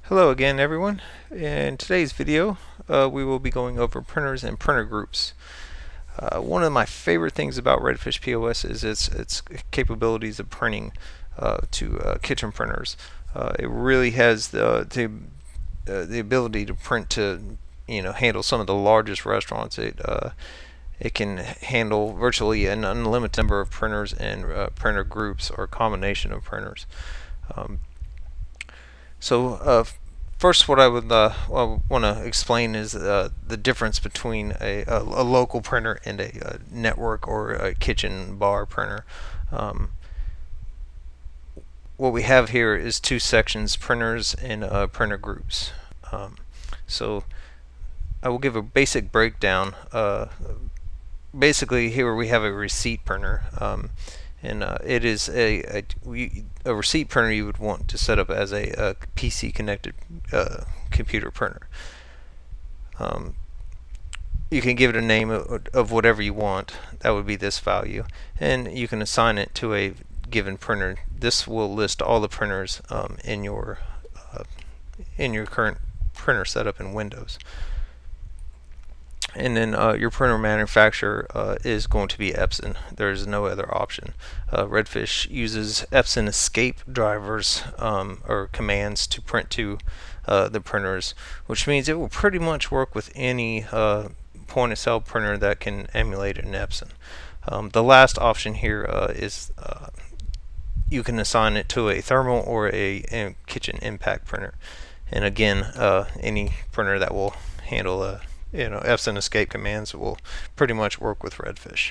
Hello again, everyone. In today's video, we will be going over printers and printer groups. One of my favorite things about Redfish POS is its capabilities of printing to kitchen printers. It really has the ability to print to handle some of the largest restaurants. It can handle virtually an unlimited number of printers and printer groups or combination of printers. Um, so first, what I would want to explain is the difference between a local printer and a network or a kitchen bar printer. Um, what we have here is two sections: printers and printer groups. Um, so I will give a basic breakdown. Basically, here we have a receipt printer. And it is a receipt printer you would want to set up as a PC connected computer printer. You can give it a name of whatever you want. That would be this value, and you can assign it to a given printer. This will list all the printers in your current printer setup in Windows. And then your printer manufacturer is going to be Epson. There is no other option. Redfish uses Epson escape drivers or commands to print to the printers, which means it will pretty much work with any point of sale printer that can emulate an Epson. The last option here is you can assign it to a thermal or a kitchen impact printer. And again, any printer that will handle Epson escape commands will pretty much work with Redfish.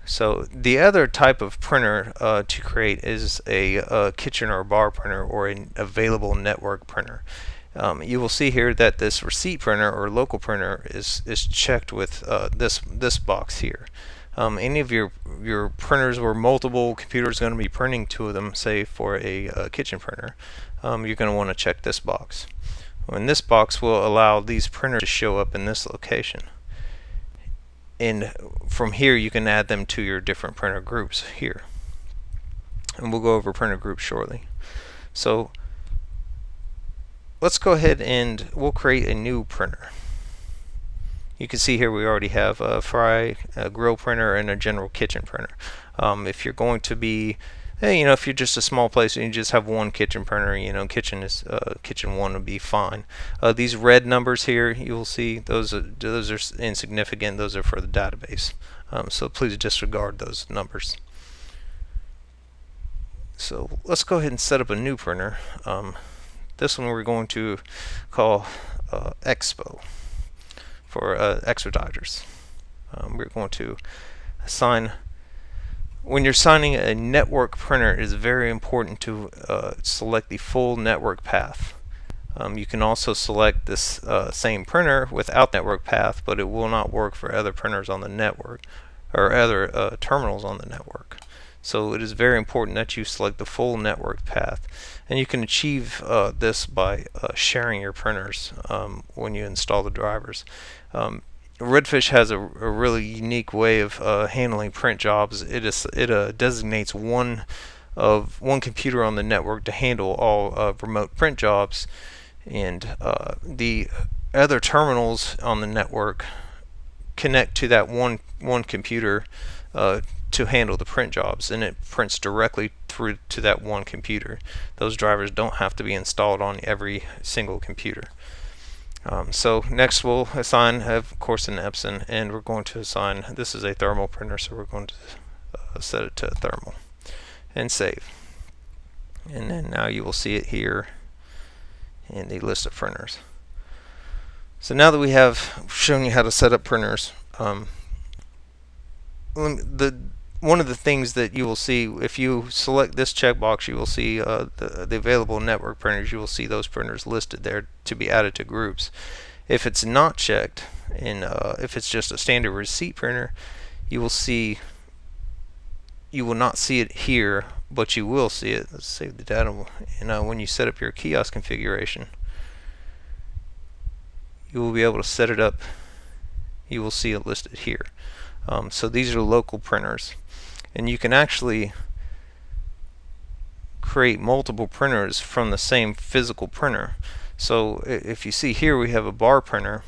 So the other type of printer to create is a kitchen or bar printer or an available network printer. You will see here that this receipt printer or local printer is checked with this box here. Any of your printers where multiple computers are going to be printing two of them, say for a kitchen printer, you're going to want to check this box. And this box will allow these printers to show up in this location. And from here you can add them to your different printer groups here. And we'll go over printer groups shortly. So let's go ahead and we'll create a new printer. You can see here we already have a fry, a grill printer, and a general kitchen printer. If you're going to be if you're just a small place and you just have one kitchen printer, kitchen one would be fine. These red numbers here, you will see those are insignificant. Those are for the database. So please disregard those numbers. So let's go ahead and set up a new printer. This one we're going to call Expo for Expeditors. We're going to assign. When you're signing a network printer, it is very important to select the full network path. You can also select this same printer without network path, but it will not work for other printers on the network or other terminals on the network. So it is very important that you select the full network path. And you can achieve this by sharing your printers when you install the drivers. Redfish has a really unique way of handling print jobs. It designates one computer on the network to handle all remote print jobs, and the other terminals on the network connect to that one computer to handle the print jobs, and it prints directly through to that one computer. Those drivers don't have to be installed on every single computer. So next we'll assign, of course, an Epson, and we're going to assign, this is a thermal printer, so we're going to set it to thermal and save. And then now you will see it here in the list of printers. So now that we have shown you how to set up printers, one of the things that you will see if you select this checkbox, you will see the available network printers. You will see those printers listed there to be added to groups. If it's not checked, and if it's just a standard receipt printer, you will not see it here, but you will see it. Let's save the data. And when you set up your kiosk configuration, you will be able to set it up. You will see it listed here. So these are local printers. And you can actually create multiple printers from the same physical printer. So if you see here, we have a bar printer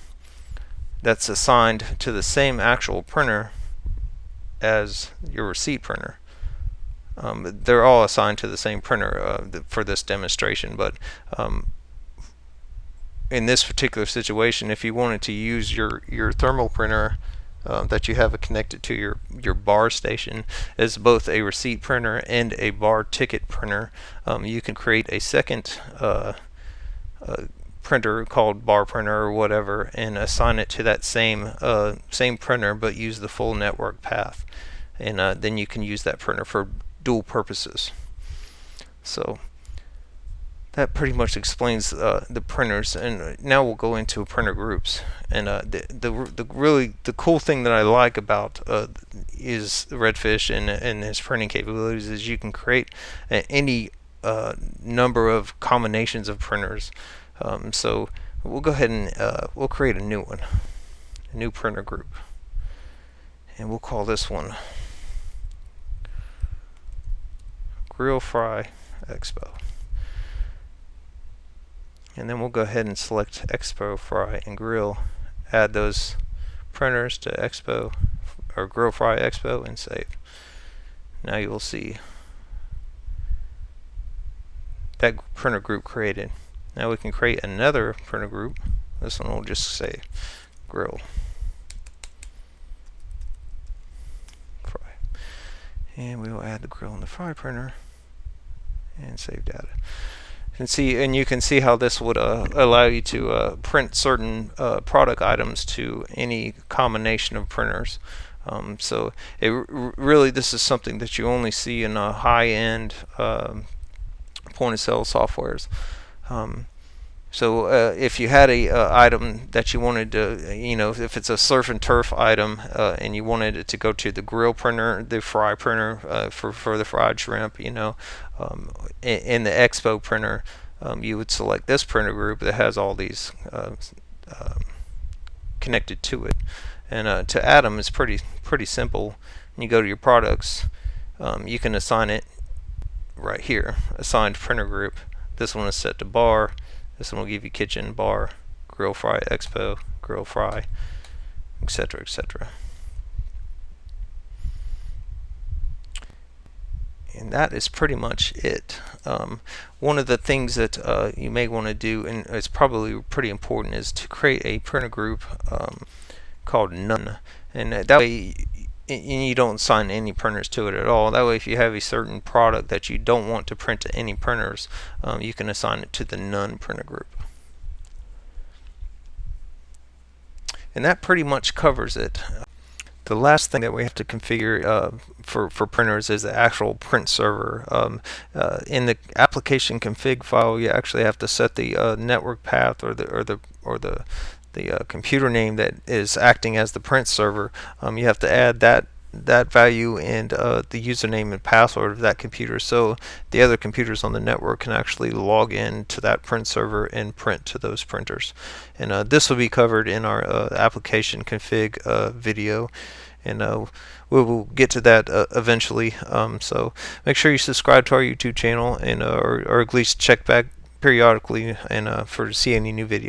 that's assigned to the same actual printer as your receipt printer. They're all assigned to the same printer for this demonstration, but in this particular situation, if you wanted to use your thermal printer that you have connected to your bar station as both a receipt printer and a bar ticket printer, you can create a second printer called bar printer or whatever and assign it to that same printer, but use the full network path, and then you can use that printer for dual purposes. So that pretty much explains the printers, and now we'll go into printer groups. And the cool thing that I like about is Redfish and his printing capabilities is you can create any number of combinations of printers. So we'll go ahead and we'll create a new one, a new printer group, and we'll call this one Grill Fry Expo. And then we'll go ahead and select Expo, Fry, and Grill, add those printers to Expo or Grill Fry Expo, and save. Now you will see that printer group created. Now we can create another printer group. This one will just say Grill Fry, and we will add the grill and the fry printer and save data. And you can see how this would allow you to print certain product items to any combination of printers. So really, this is something that you only see in high-end point-of-sale softwares. So if you had a item that you wanted to, if it's a surf and turf item and you wanted it to go to the grill printer, the fry printer for the fried shrimp, in the Expo printer, you would select this printer group that has all these connected to it. And to add them is pretty simple. When you go to your products, you can assign it right here, assigned printer group. This one is set to bar. This one will give you kitchen, bar, grill, fry, expo, grill, fry, etc., etc. And that is pretty much it. One of the things that you may want to do, and it's probably pretty important, is to create a printer group called none. And that way you don't assign any printers to it at all. That way, if you have a certain product that you don't want to print to any printers, you can assign it to the none printer group. And that pretty much covers it. The last thing that we have to configure for printers is the actual print server. In the application config file, you actually have to set the network path or the computer name that is acting as the print server. You have to add that value and the username and password of that computer, so the other computers on the network can actually log in to that print server and print to those printers. And this will be covered in our application config video, and we will get to that eventually. So make sure you subscribe to our YouTube channel, and or at least check back periodically and to see any new videos.